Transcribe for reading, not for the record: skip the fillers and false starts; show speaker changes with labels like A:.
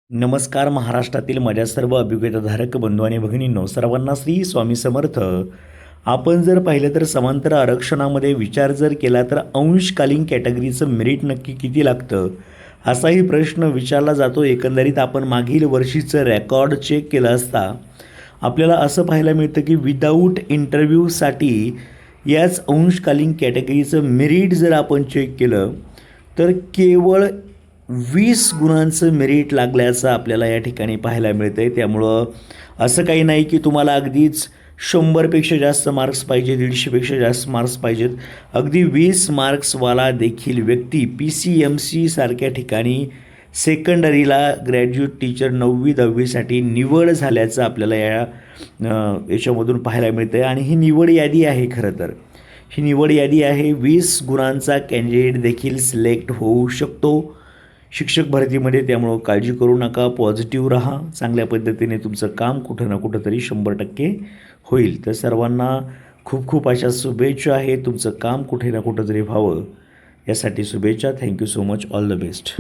A: नमस्कार महाराष्ट्रातील माझ्या सर्व अभिज्ञताधारक बंधू आणि भगिनींनो, सर्वांना श्री स्वामी समर्थ. आपण जर पाहिलं तर समांतर आरक्षणामध्ये विचार जर केला तर अंशकालीन कॅटेगरीचं मेरिट नक्की किती लागतं असाही प्रश्न विचारला जातो. एकंदरीत आपण मागील वर्षीचं रेकॉर्ड चेक केलं असता आपल्याला असं पाहायला मिळतं की विदाऊट इंटरव्ह्यूसाठी याच अंशकालीन कॅटेगरीचं मेरिट जर आपण चेक केलं तर केवळ 20 गुणांचं मेरिट लागल्याचं आपल्याला या ठिकाणी पाहायला मिळतं आहे. त्यामुळं असं काही नाही की तुम्हाला अगदीच 100पेक्षा जास्त मार्क्स पाहिजे, 150पेक्षा जास्त मार्क्स पाहिजेत. अगदी 20 मार्क्सवाला देखील व्यक्ती PCMC सारख्या ठिकाणी सेकंडरीला ग्रॅज्युएट टीचर 9वी-10वीसाठी निवड झाल्याचं आपल्याला याच्यामधून पाहायला मिळतं आहे. आणि ही निवड यादी आहे. खरं तर ही निवड यादी आहे. 20 गुणांचा कॅन्डिडेट देखील सिलेक्ट होऊ शकतो शिक्षक भरतीमध्ये. त्यामुळं काळजी करू नका, पॉझिटिव्ह राहा. चांगल्या पद्धतीने तुमचं काम कुठं ना कुठं तरी 100% होईल. तर सर्वांना खूप खूप अशा शुभेच्छा आहेत. तुमचं काम कुठे ना कुठं तरी व्हावं यासाठी शुभेच्छा. Thank you so much. All the best.